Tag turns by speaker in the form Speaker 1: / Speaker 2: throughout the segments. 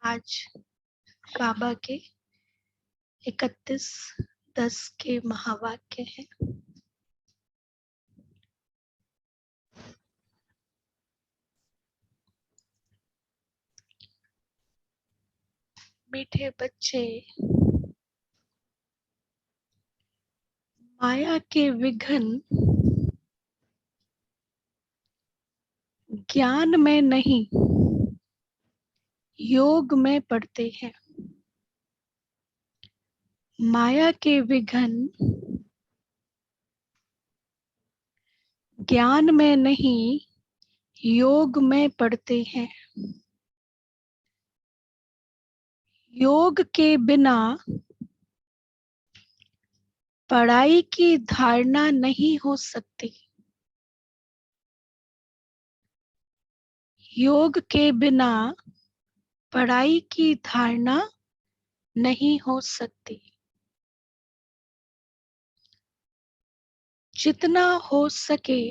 Speaker 1: आज बाबा के 31/10 के महावाक्य हैं। मीठे बच्चे, माया के विघन ज्ञान में नहीं, योग में पड़ते हैं। माया के विघन ज्ञान में नहीं, योग में पड़ते हैं। योग के बिना पढ़ाई की धारणा नहीं हो सकती। योग के बिना पढ़ाई की धारणा नहीं हो सकती। जितना हो सके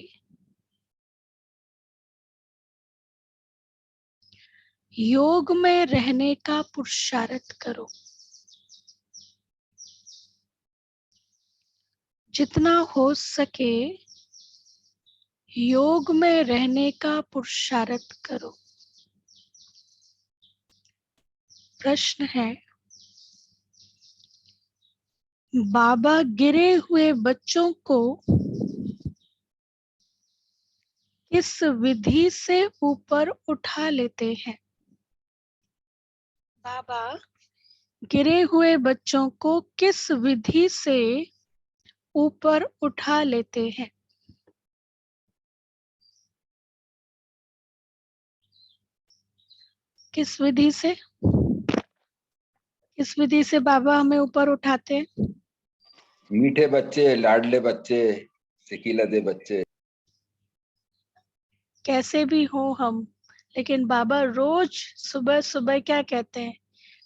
Speaker 1: योग में रहने का पुरुषार्थ करो। जितना हो सके योग में रहने का पुरुषार्थ करो। प्रश्न है, बाबा गिरे हुए बच्चों को किस विधि से ऊपर उठा लेते हैं? बाबा गिरे हुए बच्चों को किस विधि से ऊपर उठा लेते हैं? किस विधि से? किस विधि से बाबा हमें ऊपर उठाते हैं?
Speaker 2: मीठे बच्चे, लाडले बच्चे, सिकीलदे बच्चे।
Speaker 1: कैसे भी हो हम, लेकिन बाबा रोज सुबह सुबह क्या कहते हैं?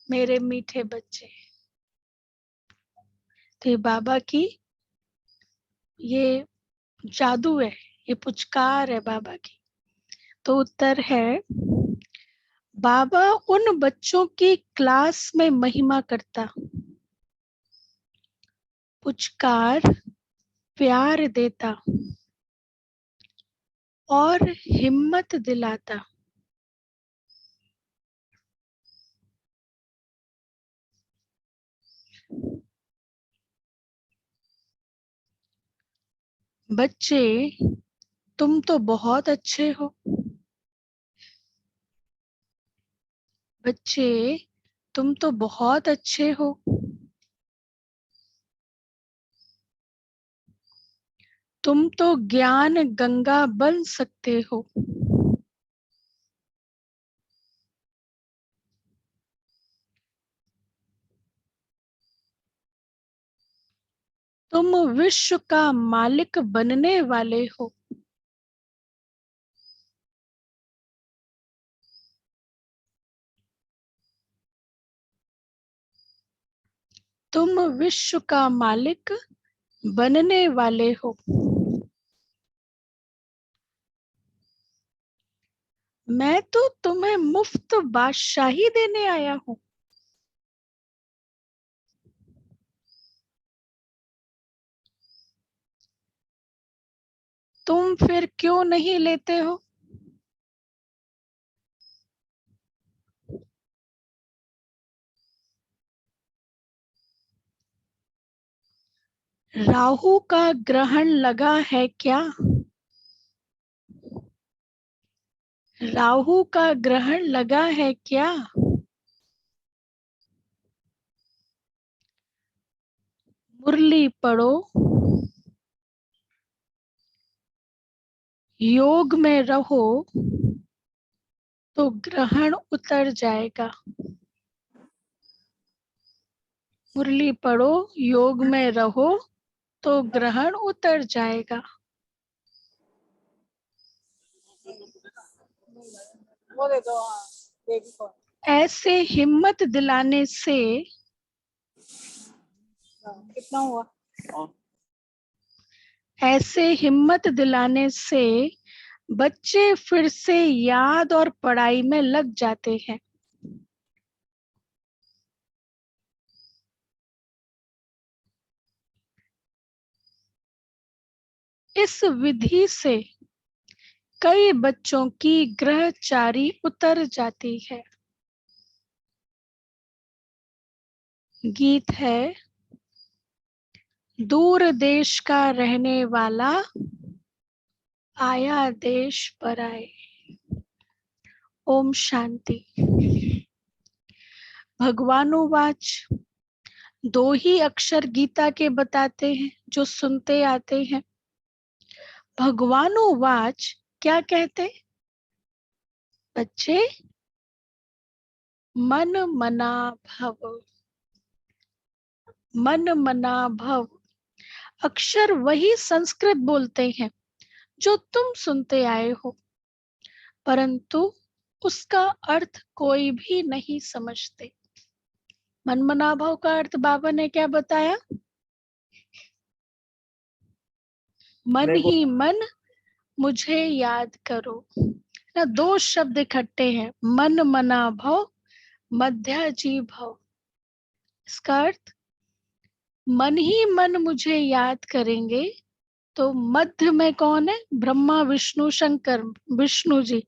Speaker 1: मेरे मीठे बच्चे। तो ये बाबा की ये जादू है, ये पुचकार है बाबा की। तो उत्तर है, बाबा उन बच्चों की क्लास में महिमा करता, पुचकार प्यार देता और हिम्मत दिलाता। बच्चे, तुम तो बहुत अच्छे हो। बच्चे, तुम तो बहुत अच्छे हो। तुम तो ज्ञान गंगा बन सकते हो। तुम विश्व का मालिक बनने वाले हो। तुम विश्व का मालिक बनने वाले हो। मैं तो तुम्हें मुफ्त बादशाही देने आया हूँ। तुम फिर क्यों नहीं लेते हो? राहु का ग्रहण लगा है क्या? राहु का ग्रहण लगा है क्या? मुरली पढ़ो, योग में रहो तो ग्रहण उतर जाएगा। मुरली पढ़ो, योग में रहो तो ग्रहण उतर जाएगा। ऐसे हिम्मत दिलाने से कितना हुआ? ऐसे हिम्मत दिलाने से बच्चे फिर से याद और पढ़ाई में लग जाते हैं। इस विधि से कई बच्चों की ग्रहचारी उतर जाती है। गीत है, दूर देश का रहने वाला आया देश पर आए। ओम शांति। भगवानुवाच, दो ही अक्षर गीता के बताते हैं जो सुनते आते हैं। भगवानुवाच क्या कहते? बच्चे, मन मना भव। मन मना भव अक्षर वही संस्कृत बोलते हैं जो तुम सुनते आए हो, परंतु उसका अर्थ कोई भी नहीं समझते। मन मना भव का अर्थ बाबा ने क्या बताया? मन
Speaker 2: नहीं,
Speaker 1: ही मन मुझे याद करो। ना, दो शब्द इकट्ठे हैं, मन मना भव, मध्याजी भव। इसका अर्थ, मन ही मन मुझे याद करेंगे तो मध्य में कौन है? ब्रह्मा विष्णु शंकर, विष्णु जी।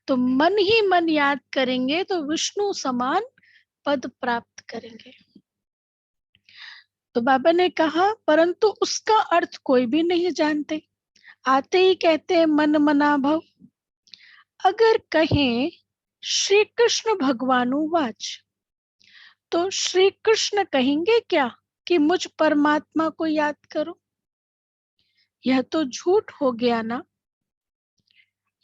Speaker 1: तो मन ही मन याद करेंगे तो विष्णु समान पद प्राप्त करेंगे। तो बाबा ने कहा, परंतु उसका अर्थ कोई भी नहीं जानते, आते ही कहते हैं मन मना भव। अगर कहें श्री कृष्ण भगवानुवाच, तो श्री कृष्ण कहेंगे क्या कि मुझ परमात्मा को याद करो? यह तो झूठ हो गया ना।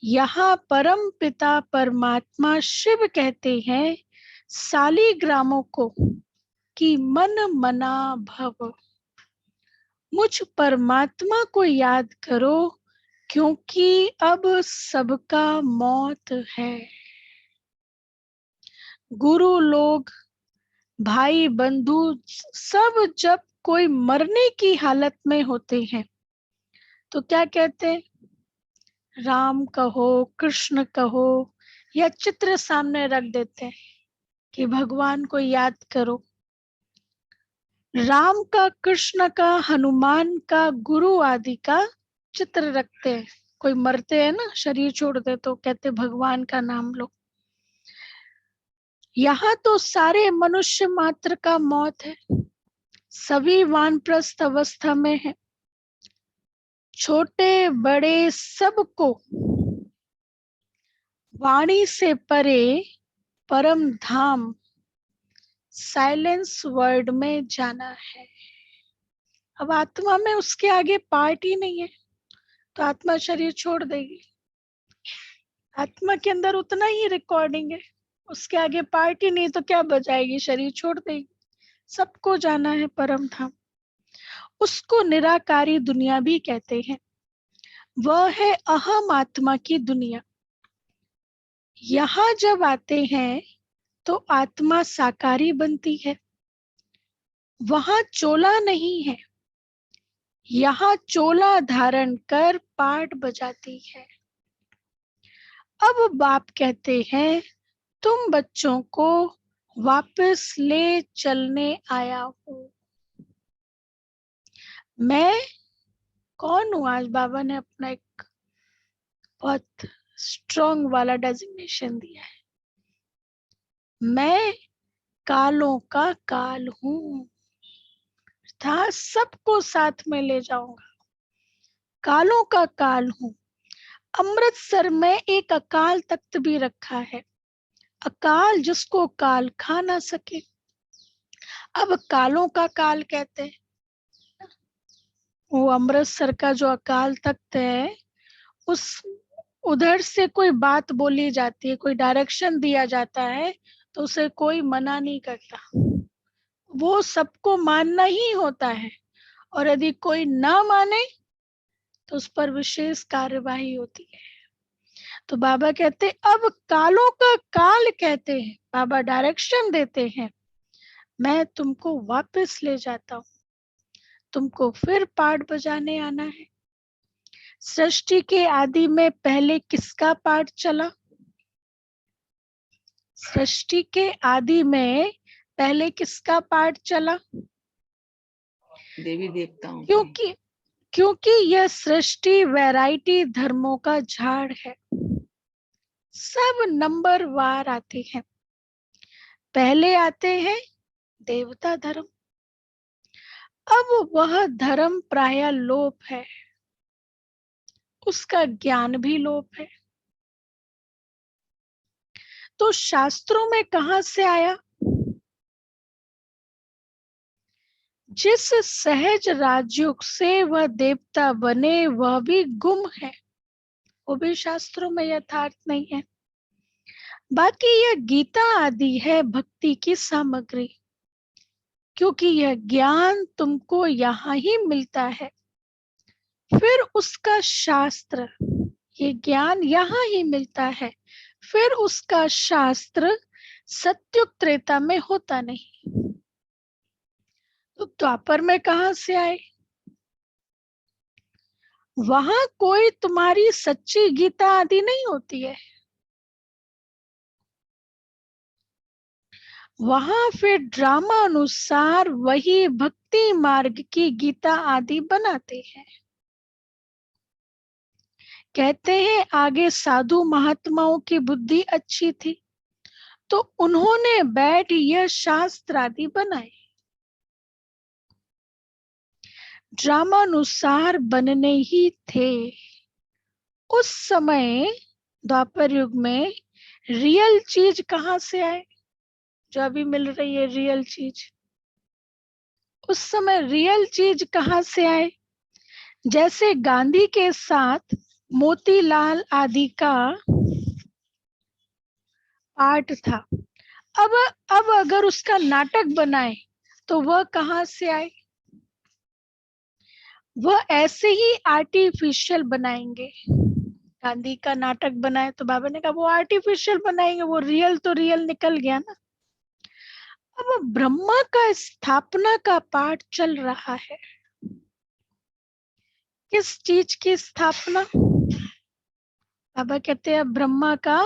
Speaker 1: यहाँ परम पिता परमात्मा शिव कहते हैं सालीग्रामों को कि मन मना भव, मुझ परमात्मा को याद करो, क्योंकि अब सबका मौत है। गुरु लोग, भाई बंधु सब जब कोई मरने की हालत में होते हैं तो क्या कहते हैं? राम कहो, कृष्ण कहो, या चित्र सामने रख देते हैं कि भगवान को याद करो। राम का, कृष्ण का, हनुमान का, गुरु आदि का चित्र रखते हैं। कोई मरते हैं ना, शरीर छोड़ दे तो कहते भगवान का नाम लो। यहाँ तो सारे मनुष्य मात्र का मौत है, सभी वानप्रस्थ अवस्था में है। छोटे बड़े सबको वाणी से परे परम धाम साइलेंस वर्ड में जाना है। अब आत्मा में उसके आगे पार्ट ही नहीं है तो आत्मा शरीर छोड़ देगी। आत्मा के अंदर उतना ही रिकॉर्डिंग है, उसके आगे पार्ट ही नहीं तो क्या बजाएगी, शरीर छोड़ देगी। सबको जाना है परम धाम। उसको निराकारी दुनिया भी कहते हैं। वह है अहम आत्मा की दुनिया। यहाँ जब आते हैं तो आत्मा साकारी बनती है। वहां चोला नहीं है, यहाँ चोला धारण कर पाठ बजाती है। अब बाप कहते हैं, तुम बच्चों को वापस ले चलने आया हूँ। मैं कौन हूँ? आज बाबा ने अपना एक बहुत स्ट्रॉन्ग वाला डेजिग्नेशन दिया है। मैं कालों का काल हूँ, था सबको साथ में ले जाऊंगा। कालों का काल हूँ। अमृतसर में एक अकाल तख्त भी रखा है, अकाल जिसको काल खा ना सके। अब कालों का काल कहते हैं। वो अमृतसर का जो अकाल तख्त है, उस उधर से कोई बात बोली जाती है, कोई डायरेक्शन दिया जाता है तो उसे कोई मना नहीं करता, वो सबको मानना ही होता है। और यदि कोई ना माने तो उस पर विशेष कार्यवाही होती है। तो बाबा कहते अब कालों का काल कहते हैं, बाबा डायरेक्शन देते हैं, मैं तुमको वापस ले जाता हूँ, तुमको फिर पाठ बजाने आना है। सृष्टि के आदि में पहले किसका पाठ चला? सृष्टि के आदि में पहले किसका पाठ चला?
Speaker 3: देवी देवताओं।
Speaker 1: क्योंकि क्योंकि यह सृष्टि वैरायटी धर्मों का झाड़ है, सब नंबर वार आते हैं। पहले आते हैं देवता धर्म, अब वह धर्म प्राय लोप है, उसका ज्ञान भी लोप है। तो शास्त्रों में कहां से आया? जिस सहज राजयुग से वह देवता बने वह भी गुम है, वो भी शास्त्रों में यथार्थ नहीं है। बाकी यह गीता आदि है भक्ति की सामग्री, क्योंकि यह ज्ञान तुमको यहाँ ही मिलता है, फिर उसका शास्त्र, ये ज्ञान यहाँ ही मिलता है, फिर उसका शास्त्र सत्युग त्रेता में होता नहीं। तो द्वापर में कहां से आए? वहां कोई तुम्हारी सच्ची गीता आदि नहीं होती है, वहां फिर ड्रामा अनुसार वही भक्ति मार्ग की गीता आदि बनाते हैं। कहते हैं आगे साधु महात्माओं की बुद्धि अच्छी थी, तो उन्होंने बैठ यह शास्त्र आदि बनाए, ड्रामानुसार बनने ही थे। उस समय द्वापर युग में रियल चीज कहां से आए, जो अभी मिल रही है रियल चीज? उस समय रियल चीज कहां से आए? जैसे गांधी के साथ मोतीलाल आदि का पार्ट था, अब अगर उसका नाटक बनाए तो वह कहां से आए? वह ऐसे ही आर्टिफिशियल बनाएंगे। गांधी का नाटक बनाए तो बाबा ने कहा वो आर्टिफिशियल बनाएंगे, वो रियल तो रियल निकल गया ना। अब ब्रह्मा का स्थापना का पाठ चल रहा है, किस चीज की स्थापना? बाबा कहते हैं ब्रह्मा का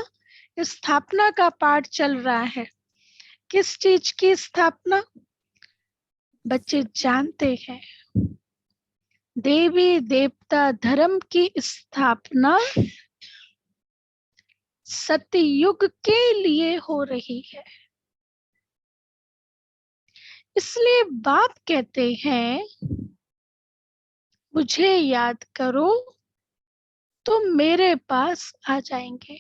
Speaker 1: स्थापना का पाठ चल रहा है, किस चीज की स्थापना? बच्चे जानते हैं, देवी देवता धर्म की स्थापना सतयुग के लिए हो रही है। इसलिए बाप कहते हैं मुझे याद करो तो मेरे पास आ जाएंगे।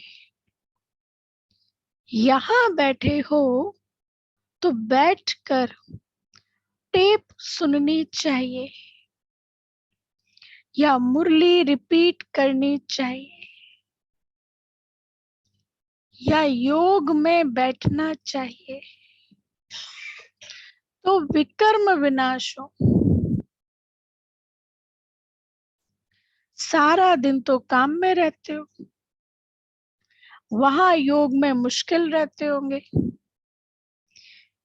Speaker 1: यहां बैठे हो तो बैठकर टेप सुननी चाहिए या मुरली रिपीट करनी चाहिए या योग में बैठना चाहिए, तो विकर्म विनाश हो। सारा दिन तो काम में रहते हो, वहां योग में मुश्किल रहते होंगे,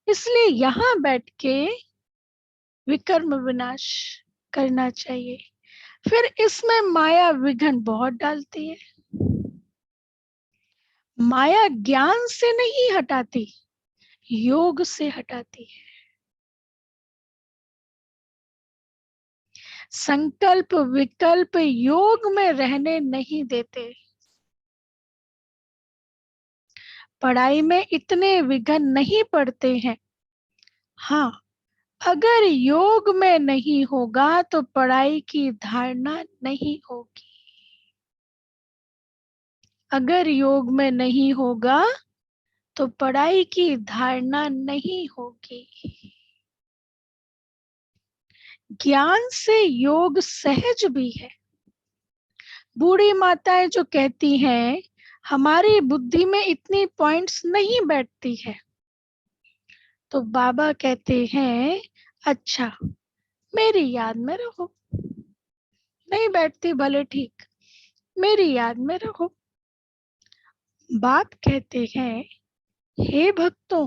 Speaker 1: इसलिए यहां बैठ के विकर्म विनाश करना चाहिए। फिर इसमें माया विघ्न बहुत डालती है। माया ज्ञान से नहीं हटाती, योग से हटाती है। संकल्प विकल्प योग में रहने नहीं देते। पढ़ाई में इतने विघ्न नहीं पड़ते हैं। हाँ, अगर योग में नहीं होगा तो पढ़ाई की धारणा नहीं होगी। अगर योग में नहीं होगा तो पढ़ाई की धारणा नहीं होगी। ज्ञान से योग सहज भी है। बूढ़ी माताएं जो कहती हैं हमारी बुद्धि में इतनी पॉइंट्स नहीं बैठती है, तो बाबा कहते हैं अच्छा मेरी याद में रहो, नहीं बैठती भले ठीक, मेरी याद में रहो। बाप कहते हैं हे भक्तों,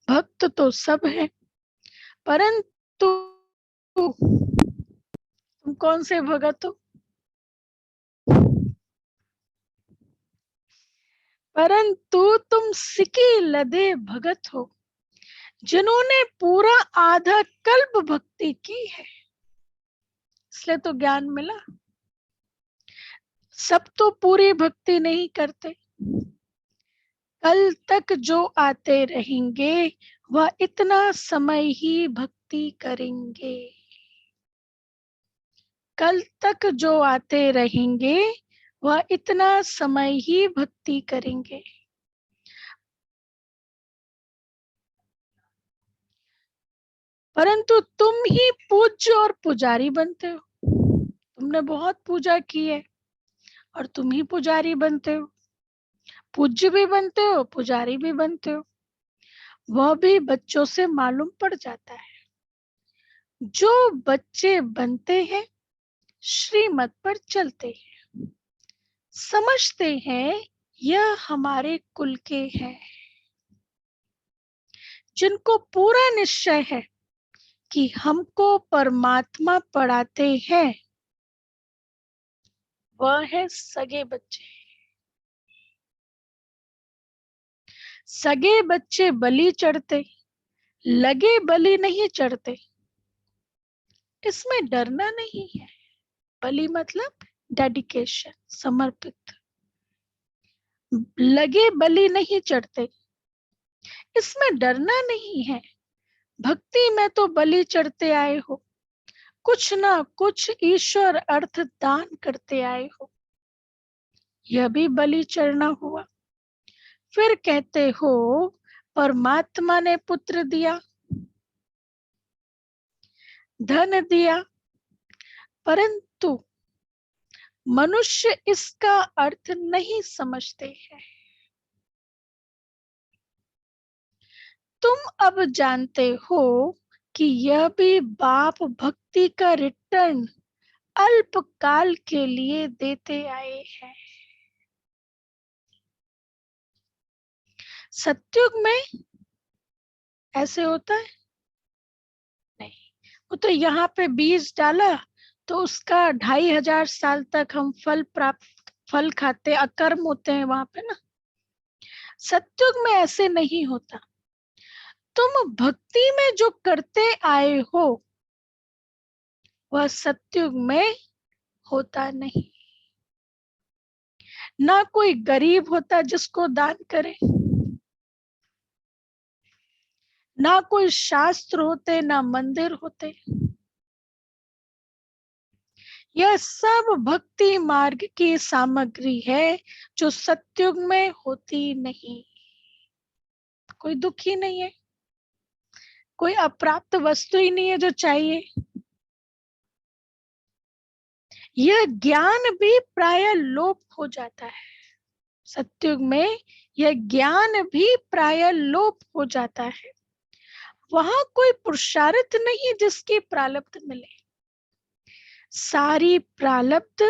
Speaker 1: भक्त तो सब है, परंतु तुम कौन से भगत हो? परंतु तुम सिकी लदे भगत हो, जिन्होंने पूरा आधा कल्प भक्ति की है। इसलिए तो ज्ञान मिला। सब तो पूरी भक्ति नहीं करते। कल तक जो आते रहेंगे वह इतना समय ही भक्ति करेंगे। कल तक जो आते रहेंगे वह इतना समय ही भक्ति करेंगे। परंतु तुम ही पूज्य और पुजारी बनते हो। तुमने बहुत पूजा की है और तुम ही पुजारी बनते हो। पूज्य भी बनते हो, पुजारी भी बनते हो। वह भी बच्चों से मालूम पड़ जाता है। जो बच्चे बनते हैं श्रीमत पर चलते हैं, समझते हैं यह हमारे कुल के हैं। जिनको पूरा निश्चय है कि हमको परमात्मा पढ़ाते हैं, वह है सगे बच्चे। सगे बच्चे बलि चढ़ते, लगे बलि नहीं चढ़ते। इसमें डरना नहीं है। बलि मतलब डेडिकेशन, समर्पित। लगे बलि नहीं चढ़ते, इसमें डरना नहीं है। भक्ति में तो बलि चढ़ते आए हो, कुछ ना कुछ ईश्वर अर्थ दान करते आए हो। यह भी बलि चढ़ना हुआ। फिर कहते हो परमात्मा ने पुत्र दिया, धन दिया, परंतु मनुष्य इसका अर्थ नहीं समझते हैं। तुम अब जानते हो कि यह भी बाप भक्ति का रिटर्न अल्प काल के लिए देते आए हैं। सतयुग में ऐसे होता है नहीं। वो तो यहाँ पे बीज डाला तो उसका 2500 साल तक हम फल खाते, अकर्म होते हैं वहां पे ना। सतयुग में ऐसे नहीं होता। तुम भक्ति में जो करते आए हो वह सतयुग में होता नहीं। ना कोई गरीब होता जिसको दान करे, ना कोई शास्त्र होते, ना मंदिर होते। यह सब भक्ति मार्ग की सामग्री है जो सतयुग में होती नहीं। कोई दुख ही नहीं है, कोई अप्राप्त वस्तु ही नहीं है जो चाहिए। यह ज्ञान भी प्राय लोप हो जाता है। सतयुग में यह ज्ञान भी प्राय लोप हो जाता है। वहां कोई पुरुषार्थ नहीं जिसकी प्रारब्ध मिले। सारी प्रारब्ध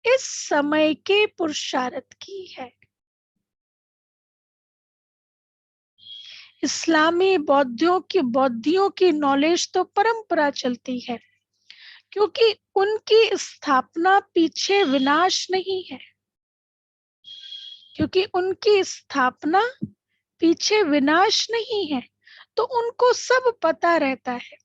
Speaker 1: इस समय के पुरुषार्थ की है। इस्लामी बौद्धियों की नॉलेज तो परंपरा चलती है, क्योंकि उनकी स्थापना पीछे विनाश नहीं है। क्योंकि उनकी स्थापना पीछे विनाश नहीं है, तो उनको सब पता रहता है।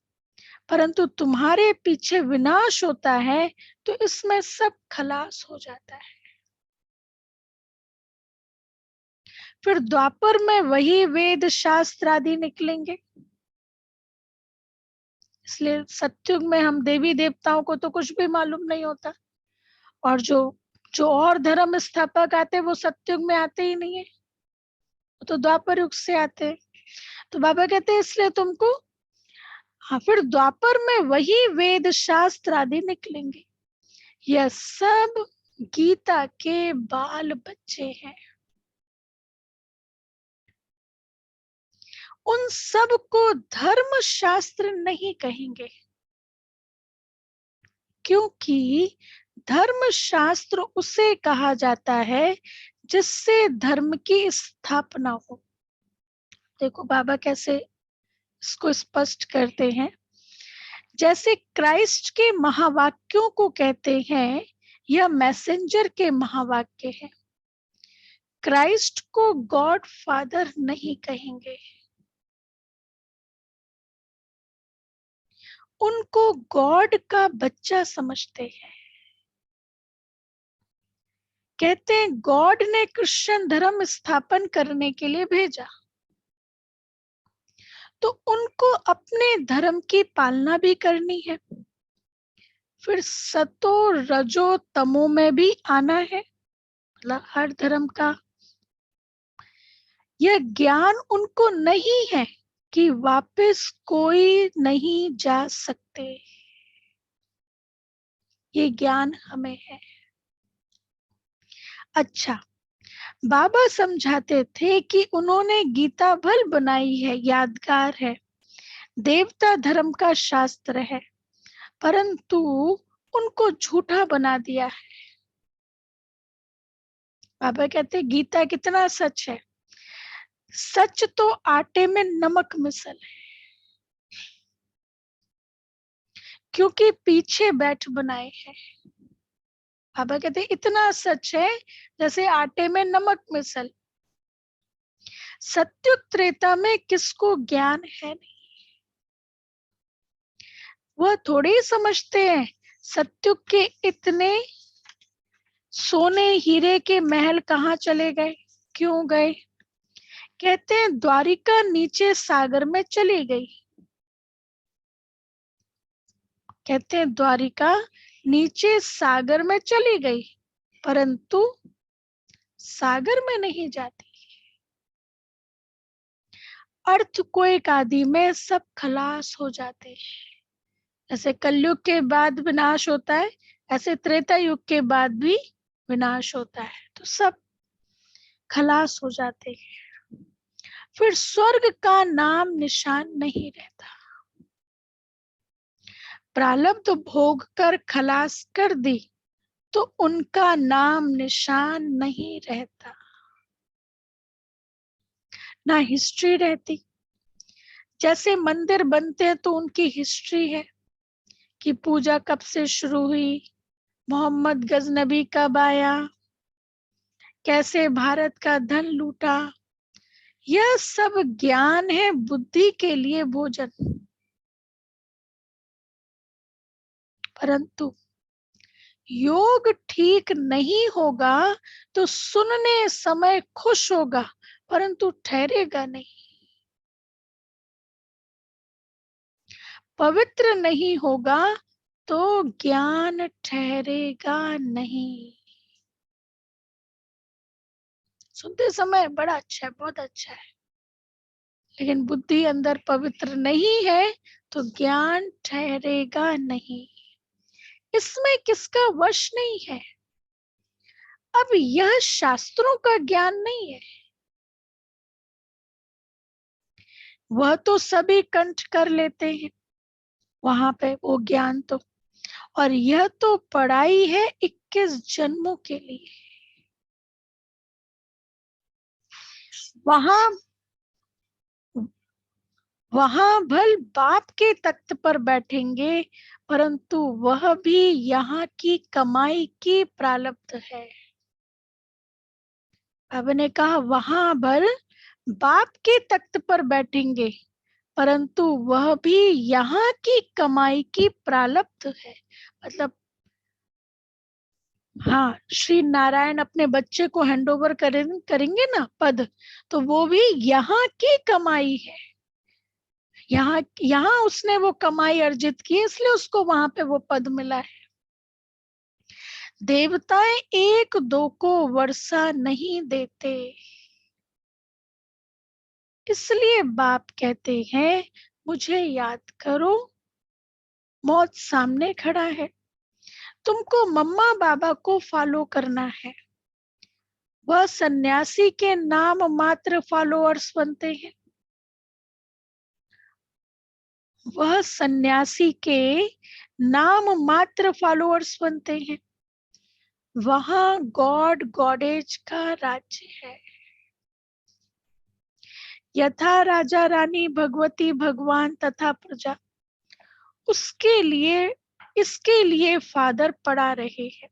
Speaker 1: परंतु तुम्हारे पीछे विनाश होता है तो इसमें सब खलास हो जाता है। फिर द्वापर में वही वेद शास्त्र आदि निकलेंगे। इसलिए सतयुग में हम देवी देवताओं को तो कुछ भी मालूम नहीं होता, और जो जो और धर्म स्थापक आते हैं वो सतयुग में आते ही नहीं है, वो तो द्वापर युग से आते हैं। तो बाबा कहते हैं इसलिए तुमको, हाँ, फिर द्वापर में वही वेद शास्त्र आदि निकलेंगे। यह सब गीता के बाल बच्चे हैं। उन सब को धर्म शास्त्र नहीं कहेंगे, क्योंकि धर्म शास्त्र उसे कहा जाता है जिससे धर्म की स्थापना हो। देखो बाबा कैसे इसको स्पष्ट करते हैं। जैसे क्राइस्ट के महावाक्यों को कहते हैं, यह मैसेंजर के महावाक्य है। क्राइस्ट को गॉड फादर नहीं कहेंगे। उनको गॉड का बच्चा समझते हैं। कहते हैं गॉड ने क्रिश्चियन धर्म स्थापन करने के लिए भेजा, तो उनको अपने धर्म की पालना भी करनी है। फिर सतो रजो तमो में भी आना है, मतलब हर धर्म का यह ज्ञान उनको नहीं है कि वापस कोई नहीं जा सकते। ये ज्ञान हमें है। अच्छा, बाबा समझाते थे कि उन्होंने गीता भल बनाई है, यादगार है, देवता धर्म का शास्त्र है, परंतु उनको झूठा बना दिया है। बाबा कहते गीता कितना सच है, सच तो आटे में नमक मिसल है, क्योंकि पीछे बैठ बनाए हैं। बाबा कहते इतना सच है जैसे आटे में नमक मिसल। सत्युग त्रेता में किसको ज्ञान है नहीं, वह थोड़ी समझते हैं सत्युग के इतने सोने हीरे के महल कहाँ चले गए, क्यों गए। कहते हैं द्वारिका नीचे सागर में चली गई। कहते हैं द्वारिका नीचे सागर में चली गई, परंतु सागर में नहीं जाती। अर्थक्वेक आदि में सब खलास हो जाते हैं। जैसे कलयुग के बाद विनाश होता है, ऐसे त्रेता युग के बाद भी विनाश होता है, तो सब खलास हो जाते हैं। फिर स्वर्ग का नाम निशान नहीं रहता। प्रारब्ध भोग कर खलास कर दी तो उनका नाम निशान नहीं रहता, ना हिस्ट्री रहती। जैसे मंदिर बनते हैं तो उनकी हिस्ट्री है कि पूजा कब से शुरू हुई, मोहम्मद गजनबी कब आया, कैसे भारत का धन लूटा। यह सब ज्ञान है बुद्धि के लिए भोजन, परंतु योग ठीक नहीं होगा तो सुनने समय खुश होगा, परंतु ठहरेगा नहीं। पवित्र नहीं होगा तो ज्ञान ठहरेगा नहीं। सुनते समय बड़ा अच्छा है, बहुत अच्छा है, लेकिन बुद्धि अंदर पवित्र नहीं है तो ज्ञान ठहरेगा नहीं। इसमें किसका वश नहीं है। अब यह शास्त्रों का ज्ञान नहीं है, वह तो सभी कंठ कर लेते हैं वहां पे वो ज्ञान तो, और यह तो पढ़ाई है 21 जन्मों के लिए। वहां वहां भल बाप के तख्त पर बैठेंगे, परंतु वह भी यहाँ की कमाई की प्रारब्ध है। अब ने कहा वहां भल बाप के तख्त पर बैठेंगे, परंतु वह भी यहाँ की कमाई की प्रारब्ध है। मतलब हाँ, श्री नारायण अपने बच्चे को हैंड ओवर करेंगे ना पद, तो वो भी यहाँ की कमाई है। यहाँ यहाँ उसने वो कमाई अर्जित की, इसलिए उसको वहां पे वो पद मिला है। देवताएं एक दो को वर्षा नहीं देते, इसलिए बाप कहते हैं मुझे याद करो, मौत सामने खड़ा है, तुमको मम्मा बाबा को फॉलो करना है। वह सन्यासी के नाम मात्र फॉलोअर्स बनते हैं, वह सन्यासी के नाम मात्र फॉलोअर्स बनते हैं। वहां गॉड गॉडेज का राज्य है। यथा राजा रानी भगवती भगवान तथा प्रजा, उसके लिए इसके लिए फादर पढ़ा रहे हैं।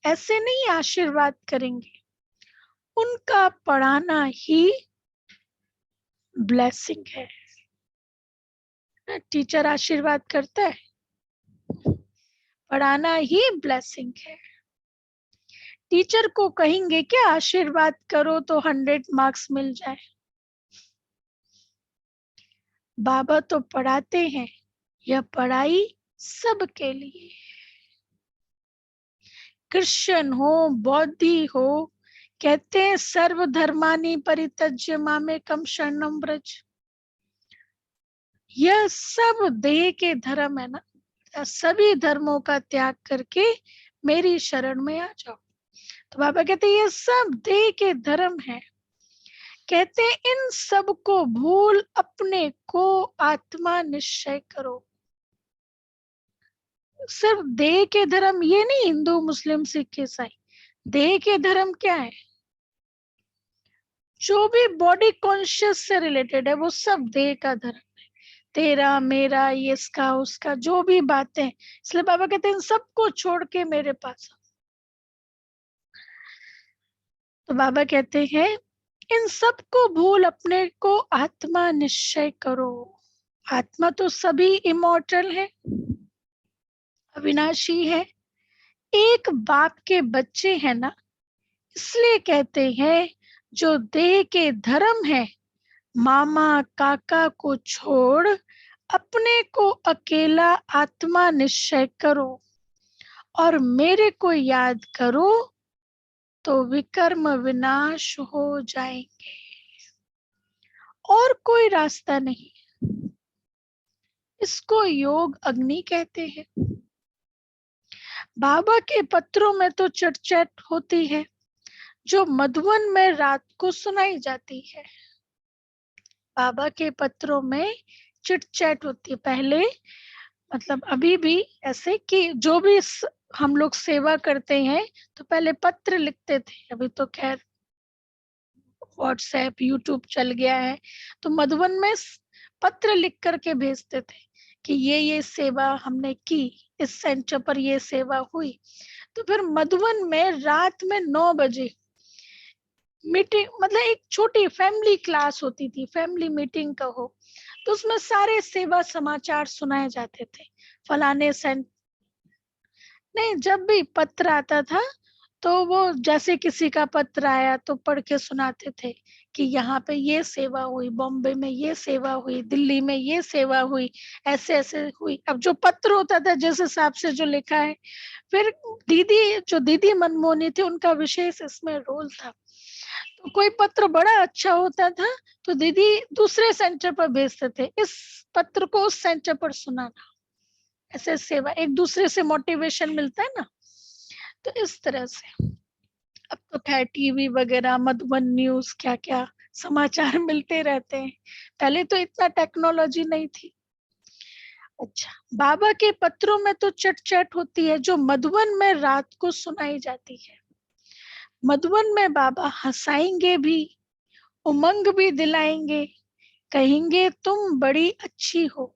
Speaker 1: ऐसे नहीं आशीर्वाद करेंगे, उनका पढ़ाना ही ब्लेसिंग है। टीचर आशीर्वाद करता है, पढ़ाना ही ब्लेसिंग है। टीचर को कहेंगे क्या आशीर्वाद करो तो 100 मार्क्स मिल जाए? बाबा तो पढ़ाते हैं, यह पढ़ाई सबके लिए। क्रिश्चियन हो, बौद्धि हो, कहते हैं सर्वधर्मानि परित्यज्य मामेकं शरणं व्रज। यह सब देह के धर्म है ना, सभी धर्मों का त्याग करके मेरी शरण में आ जाओ। तो बाबा कहते हैं ये सब देह के धर्म है। कहते हैं इन सब को भूल अपने को आत्मा निश्चय करो। सिर्फ देह के धर्म ये नहीं, हिंदू मुस्लिम सिख ईसाई, देह के धर्म क्या है? जो भी बॉडी कॉन्शियस से रिलेटेड है वो सब देह का धर्म है। तेरा मेरा, ये इसका उसका, जो भी बातें, इसलिए बाबा कहते हैं इन सबको छोड़ के मेरे पास आओ। तो बाबा कहते हैं इन सबको भूल अपने को आत्मा निश्चय करो। आत्मा तो सभी इमॉर्टल है, अविनाशी है, एक बाप के बच्चे हैं ना, इसलिए कहते हैं जो देह के धर्म है, मामा काका को छोड़ अपने को अकेला आत्मा निश्चय करो और मेरे को याद करो तो विकर्म विनाश हो जाएंगे। और कोई रास्ता नहीं। इसको योग अग्नि कहते हैं। बाबा के पत्रों में तो चटचट होती है जो मधुवन में रात को सुनाई जाती है। बाबा के पत्रों में चिटचैट होती है। पहले मतलब अभी भी ऐसे कि जो भी हम लोग सेवा करते हैं तो पहले पत्र लिखते थे, अभी तो खैर व्हाट्सएप यूट्यूब चल गया है। तो मधुबन में पत्र लिख करके भेजते थे कि ये सेवा हमने की, इस सेंटर पर ये सेवा हुई। तो फिर मधुबन में रात में 9 बजे मीटिंग, मतलब एक छोटी फैमिली क्लास होती थी, फैमिली मीटिंग का हो, तो उसमें सारे सेवा समाचार सुनाए जाते थे। फलाने सेंट नहीं, जब भी पत्र आता था तो वो जैसे किसी का पत्र आया तो पढ़ के सुनाते थे कि यहाँ पे ये सेवा हुई, बॉम्बे में ये सेवा हुई, दिल्ली में ये सेवा हुई, ऐसे ऐसे हुई। अब जो पत्र होता था जिस हिसाब से जो लिखा है, फिर दीदी मनमोहनी थी, उनका विशेष इसमें रोल था। तो कोई पत्र बड़ा अच्छा होता था तो दीदी दूसरे सेंटर पर भेजते थे, इस पत्र को उस सेंटर पर सुनाना। ऐसे सेवा, एक दूसरे से मोटिवेशन मिलता है ना, तो इस तरह से। अब तो खैर टीवी वगैरह, मधुबन न्यूज, क्या क्या समाचार मिलते रहते हैं। पहले तो इतना टेक्नोलॉजी नहीं थी। अच्छा, बाबा के पत्रों में तो चटचट होती है जो मधुबन में रात को सुनाई जाती है। मधुबन में बाबा हंसाएंगे भी, उमंग भी दिलाएंगे, कहेंगे तुम बड़ी अच्छी हो,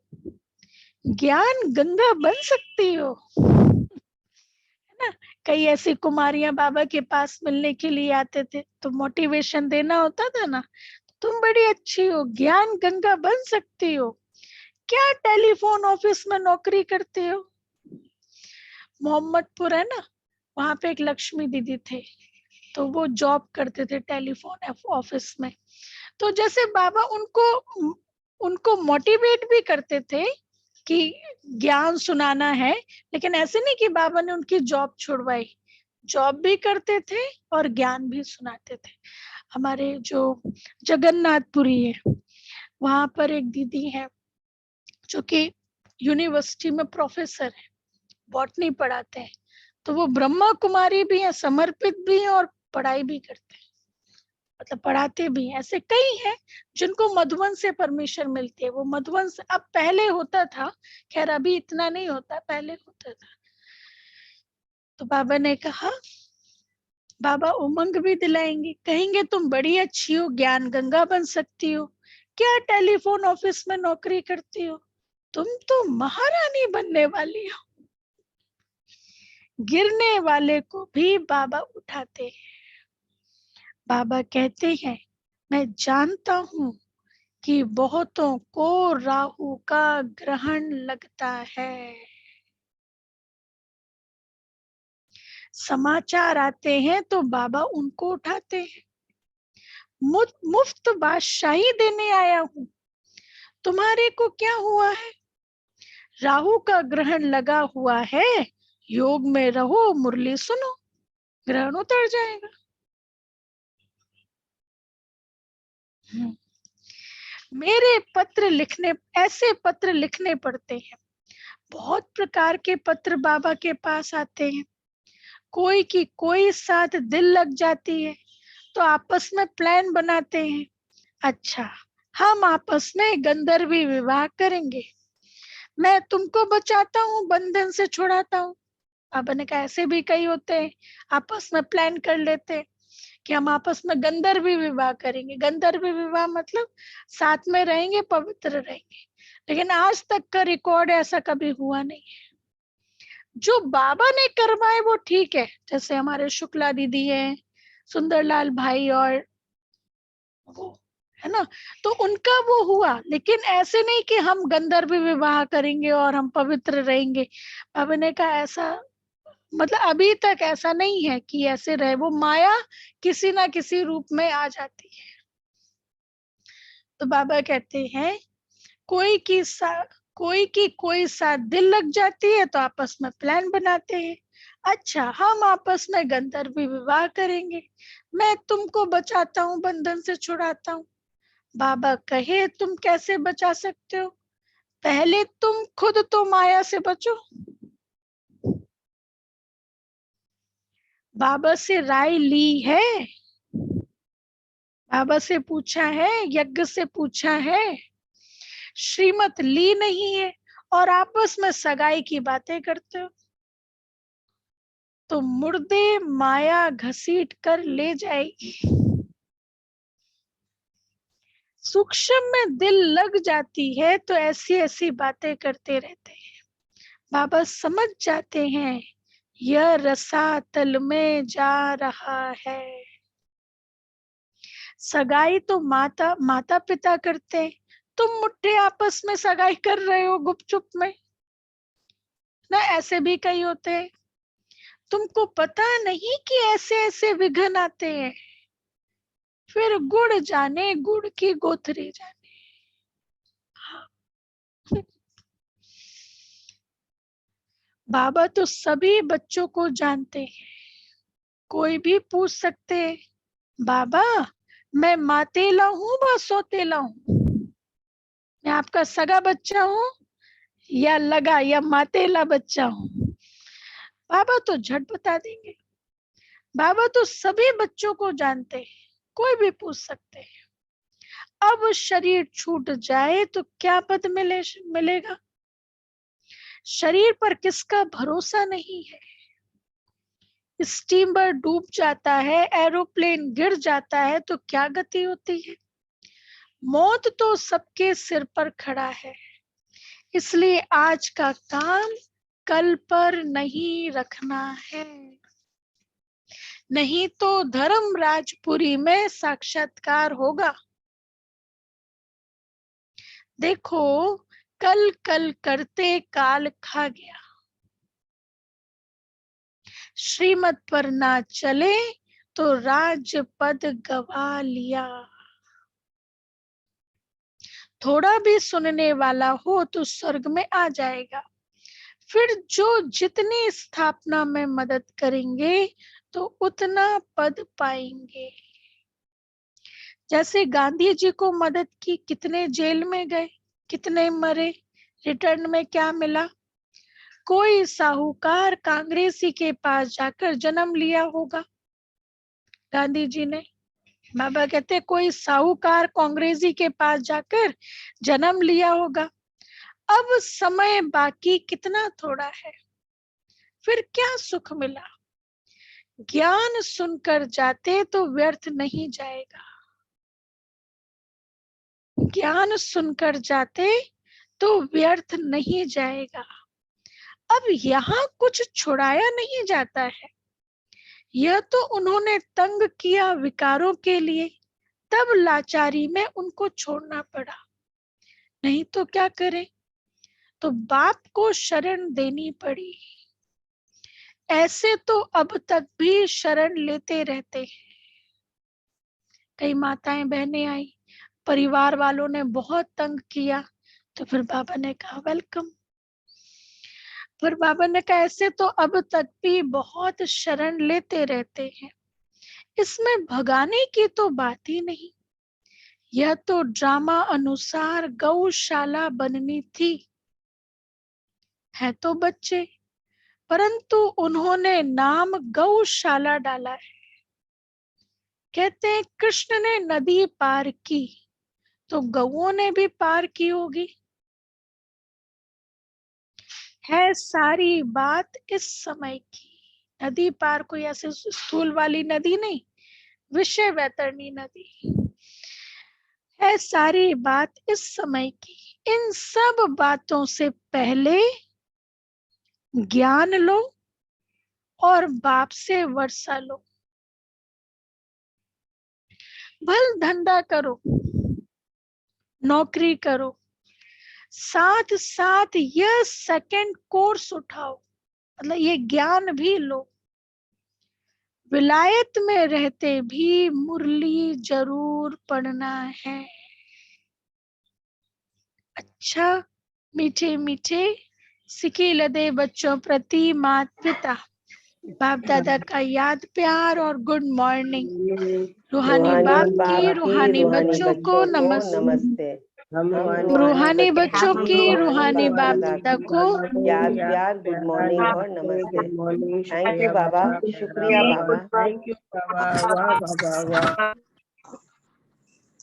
Speaker 1: ज्ञान गंगा बन सकती हो, है ना। कई ऐसी कुमारियां बाबा के पास मिलने के लिए आते थे तो मोटिवेशन देना होता था ना, तुम बड़ी अच्छी हो, ज्ञान गंगा बन सकती हो, क्या टेलीफोन ऑफिस में नौकरी करते हो। मोहम्मदपुर है ना, वहां पे एक लक्ष्मी दीदी थे, तो वो जॉब करते थे टेलीफोन ऑफिस में। तो जैसे बाबा उनको उनको मोटिवेट भी करते थे कि ज्ञान सुनाना है, लेकिन ऐसे नहीं कि बाबा ने उनकी जॉब छुड़वाई, जॉब भी करते थे और ज्ञान भी सुनाते थे। हमारे जो जगन्नाथपुरी है, वहां पर एक दीदी है जो कि यूनिवर्सिटी में प्रोफेसर है, बॉटनी पढ़ाते हैं। तो वो ब्रह्मा कुमारी भी है, समर्पित भी है और पढ़ाई भी करते हैं, मतलब पढ़ाते भी हैं। ऐसे कई हैं जिनको मधुबन से परमिशन मिलती है। वो मधुबन से, अब पहले होता था, खैर अभी इतना नहीं होता, पहले होता था। तो बाबा ने कहा, बाबा उमंग भी दिलाएंगे, कहेंगे तुम बड़ी अच्छी हो, ज्ञान गंगा बन सकती हो, क्या टेलीफोन ऑफिस में नौकरी करती हो, तुम तो महारानी बनने वाली हो। गिरने वाले को भी बाबा उठाते हैं। बाबा कहते हैं मैं जानता हूं कि बहुतों को राहु का ग्रहण लगता है। समाचार आते हैं तो बाबा उनको उठाते हैं। मुफ्त बादशाही देने आया हूं, तुम्हारे को क्या हुआ है? राहु का ग्रहण लगा हुआ है, योग में रहो, मुरली सुनो, ग्रहण उतर जाएगा। मेरे पत्र लिखने, ऐसे पत्र लिखने पड़ते हैं। बहुत प्रकार के पत्र बाबा के पास आते हैं। कोई की कोई साथ दिल लग जाती है तो आपस में प्लान बनाते हैं। अच्छा, हम आपस में गंधर्वी विवाह करेंगे, मैं तुमको बचाता हूँ, बंधन से छुड़ाता हूँ। बाबा ने कहा ऐसे भी कई होते हैं, आपस में प्लान कर लेते हैं कि हम आपस में गंधर्वी विवाह करेंगे। गंधर्वी विवाह मतलब साथ में रहेंगे, पवित्र रहेंगे। लेकिन आज तक का रिकॉर्ड ऐसा कभी हुआ नहीं है। जो बाबा ने करवाए वो ठीक है, जैसे हमारे शुक्ला दीदी है, सुंदरलाल भाई, और वो है ना, तो उनका वो हुआ। लेकिन ऐसे नहीं कि हम गंधर्व विवाह करेंगे और हम पवित्र रहेंगे। बाबा ने कहा ऐसा, मतलब अभी तक ऐसा नहीं है कि ऐसे रहे। वो माया किसी ना किसी रूप में आ जाती है। तो बाबा कहते हैं कोई की कोई साथ दिल लग जाती है तो आपस में प्लान बनाते हैं। अच्छा, हम आपस में गंधर्व विवाह करेंगे, मैं तुमको बचाता हूँ, बंधन से छुड़ाता हूँ। बाबा कहे तुम कैसे बचा सकते हो? पहले तुम खुद तो माया से बचो। बाबा से राय ली है, बाबा से पूछा है, यज्ञ से पूछा है, श्रीमत ली नहीं है और आपस में सगाई की बातें करते हो। तो मुर्दे माया घसीट कर ले जाएगी। सूक्ष्म में दिल लग जाती है तो ऐसी ऐसी बातें करते रहते हैं। बाबा समझ जाते हैं यह रसातल में जा रहा है। सगाई तो माता पिता करते हैं, तुम मुट्ठे आपस में सगाई कर रहे हो गुपचुप में ना। ऐसे भी कई होते हैं, तुमको पता नहीं कि ऐसे ऐसे विघ्न आते हैं। फिर गुड़ जाने गुड़ की गोथरी जाने। बाबा तो सभी बच्चों को जानते हैं। कोई भी पूछ सकते हैं, बाबा मैं मातेला हूँ व सौतेला हूँ, मैं आपका सगा बच्चा हूँ या लगा या मातेला बच्चा हूँ? बाबा तो झट बता देंगे। बाबा तो सभी बच्चों को जानते हैं, कोई भी पूछ सकते हैं। अब शरीर छूट जाए तो क्या पद मिलेगा? शरीर पर किसका भरोसा नहीं है। स्टीमर डूब जाता है, एरोप्लेन गिर जाता है तो क्या गति होती है। मौत तो सबके सिर पर खड़ा है, इसलिए आज का काम कल पर नहीं रखना है, नहीं तो धर्मराजपुरी में साक्षात्कार होगा। देखो, कल कल करते काल खा गया, श्रीमत पर ना चले तो राजपद गवा लिया। थोड़ा भी सुनने वाला हो तो स्वर्ग में आ जाएगा। फिर जो जितनी स्थापना में मदद करेंगे तो उतना पद पाएंगे। जैसे गांधी जी को मदद की, कितने जेल में गए, कितने मरे, रिटर्न में क्या मिला? कोई साहूकार कांग्रेसी के पास जाकर जन्म लिया होगा गांधी जी ने। बाबा कहते कोई साहूकार कांग्रेसी के पास जाकर जन्म लिया होगा। अब समय बाकी कितना थोड़ा है, फिर क्या सुख मिला? ज्ञान सुनकर जाते तो व्यर्थ नहीं जाएगा, ज्ञान सुनकर जाते तो व्यर्थ नहीं जाएगा। अब यहाँ कुछ छुड़ाया नहीं जाता है, यह तो उन्होंने तंग किया विकारों के लिए, तब लाचारी में उनको छोड़ना पड़ा, नहीं तो क्या करें, तो बाप को शरण देनी पड़ी। ऐसे तो अब तक भी शरण लेते रहते हैं। कई माताएं बहनें आई, परिवार वालों ने बहुत तंग किया, तो फिर बाबा ने कहा वेलकम। फिर बाबा ने कहा ऐसे तो अब तक भी बहुत शरण लेते रहते हैं, इसमें भगाने की तो बात ही नहीं। यह तो ड्रामा अनुसार गौशाला बननी थी। है तो बच्चे, परंतु उन्होंने नाम गौशाला डाला है। कहते हैं कृष्ण ने नदी पार की, तो गौओं ने भी पार की होगी। है सारी बात इस समय की। नदी पार कोई ऐसे स्थूल वाली नदी नहीं, विषय वैतरणी नदी है। सारी बात इस समय की। इन सब बातों से पहले ज्ञान लो और बाप से वर्षा लो। भल धंधा करो, नौकरी करो, साथ साथ यह सेकंड कोर्स उठाओ, मतलब ये ज्ञान भी लो। विलायत में रहते भी मुरली जरूर पढ़ना है। अच्छा, मीठे मीठे सिके लदे बच्चों प्रति माता पिता बाप दादा का याद प्यार और गुड मॉर्निंग। रूहानी बाप की रूहानी बच्चों को नमस्ते।
Speaker 3: हम
Speaker 1: रूहानी बच्चों की रूहानी बाप दादा को
Speaker 3: याद प्यार, गुड मॉर्निंग और नमस्ते। थैंक यू बाबा, शुक्रिया बाबा।
Speaker 4: थैंक यू बाबा, वाह बाबा,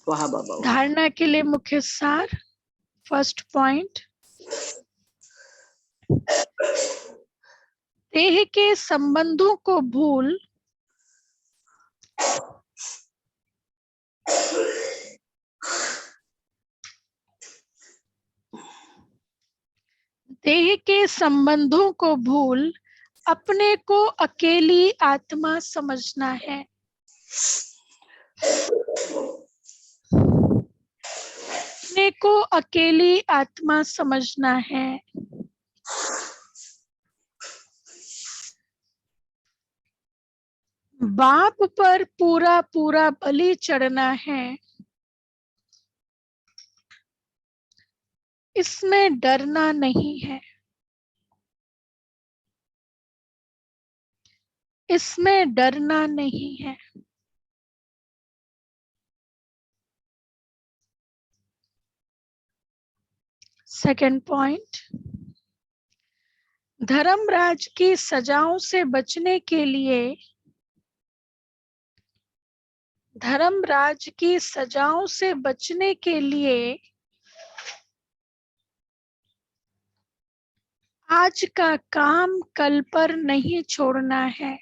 Speaker 4: वाह
Speaker 3: वाह बाबा।
Speaker 1: धारणा के लिए मुख्य सार। फर्स्ट पॉइंट, देह के संबंधों को भूल देह के संबंधों को भूल अपने को अकेली आत्मा समझना है। अपने को अकेली आत्मा समझना है। बाप पर पूरा पूरा बलि चढ़ना है। इसमें डरना नहीं है। इसमें डरना नहीं है। सेकंड पॉइंट, धर्मराज की सजाओं से बचने के लिए धर्मराज की सजाओं से बचने के लिए आज का काम कल पर नहीं छोड़ना है।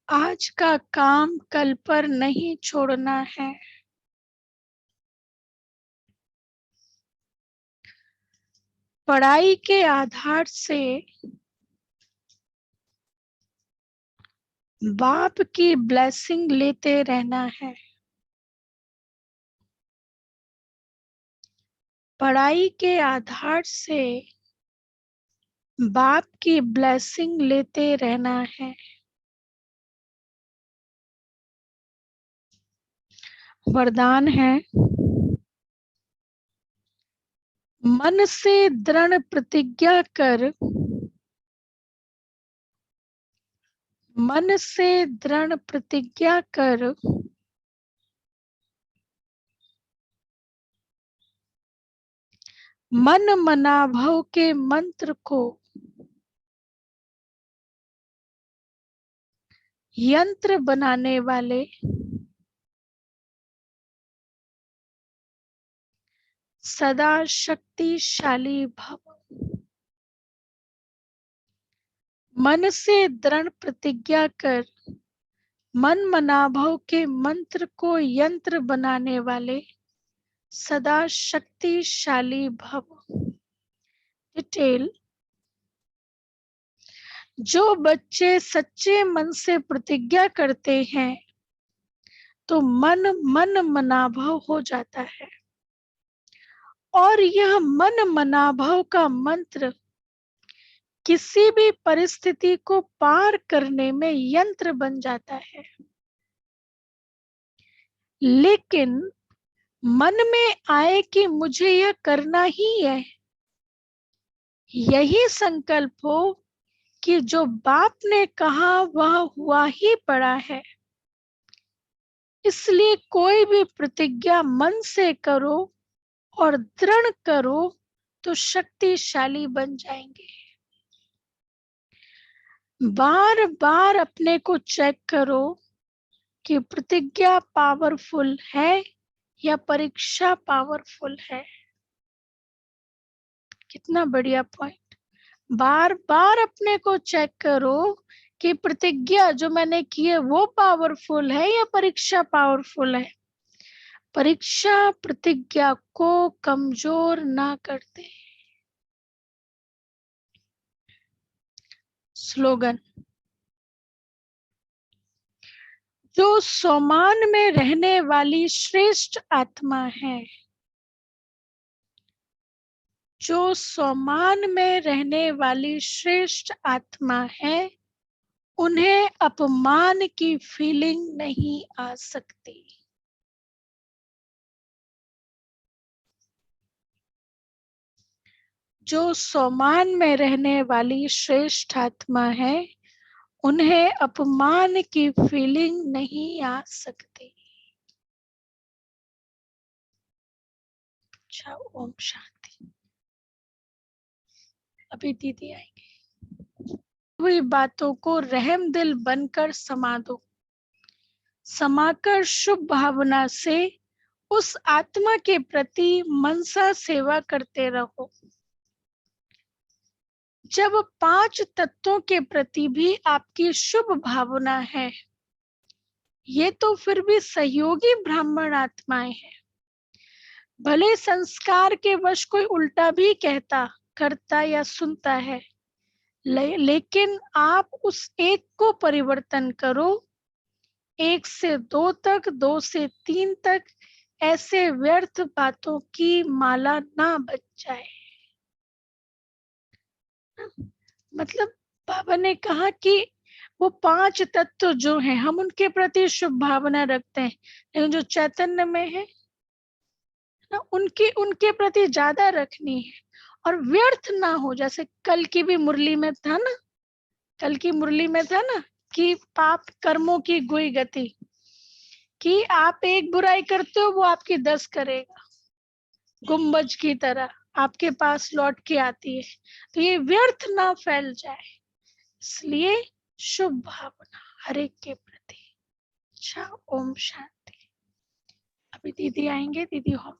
Speaker 1: आज का काम कल पर नहीं छोड़ना है। पढ़ाई के आधार से बाप की ब्लेसिंग लेते रहना है। पढ़ाई के आधार से बाप की ब्लेसिंग लेते रहना है। वरदान है, मन से दृढ़ प्रतिज्ञा कर, मन से दृढ़ प्रतिज्ञा कर, मन मनाभव के मंत्र को यंत्र बनाने वाले सदा शक्तिशाली भव। मन से दृढ़ प्रतिज्ञा कर, मन मनाभव के मंत्र को यंत्र बनाने वाले सदा शक्तिशाली भव। डिटेल, जो बच्चे सच्चे मन से प्रतिज्ञा करते हैं तो मन मन मनाभव हो जाता है, और यह मन मनाभव का मंत्र किसी भी परिस्थिति को पार करने में यंत्र बन जाता है। लेकिन मन में आए कि मुझे यह करना ही है, यही संकल्प हो कि जो बाप ने कहा वह हुआ ही पड़ा है, इसलिए कोई भी प्रतिज्ञा मन से करो और दृढ़ करो तो शक्तिशाली बन जाएंगे। बार बार अपने को चेक करो कि प्रतिज्ञा पावरफुल है या परीक्षा पावरफुल है। कितना बढ़िया पॉइंट। बार बार अपने को चेक करो कि प्रतिज्ञा जो मैंने की है वो पावरफुल है या परीक्षा पावरफुल है। परीक्षा प्रतिज्ञा को कमजोर ना करते। स्लोगन। जो सोमान में रहने वाली श्रेष्ठ आत्मा है, जो सोमान में रहने वाली श्रेष्ठ आत्मा है, उन्हें अपमान की फीलिंग नहीं आ सकती। जो सोमान में रहने वाली श्रेष्ठ आत्मा है, उन्हें अपमान की फीलिंग नहीं आ सकती। अच्छा, ओम शांति। अभी दीदी आएंगे। हुई बातों को रहम दिल बनकर समा दो, समाकर शुभ भावना से उस आत्मा के प्रति मनसा सेवा करते रहो। जब 5 तत्वों के प्रति भी आपकी शुभ भावना है, ये तो फिर भी सहयोगी ब्राह्मण आत्माएं हैं। भले संस्कार के वश कोई उल्टा भी कहता, करता या सुनता है, लेकिन आप उस एक को परिवर्तन करो। 1 से 2 तक, 2 से 3 तक ऐसे व्यर्थ बातों की माला ना बच जाए। मतलब बाबा ने कहा कि वो 5 तत्व जो हैं हम उनके प्रति शुभ भावना रखते हैं, लेकिन जो चैतन्य में है ना, उनके प्रति ज्यादा रखनी है और व्यर्थ ना हो। जैसे कल की भी मुरली में था ना, कल की मुरली में था ना कि पाप कर्मों की गुई गति, कि आप एक बुराई करते हो वो आपकी 10 करेगा, गुम्बज की तरह आपके पास लौट के आती है। तो ये व्यर्थ ना फैल जाए, इसलिए शुभ भावना हर एक के प्रति। अच्छा, ओम शांति। अभी दीदी आएंगे, दीदी हम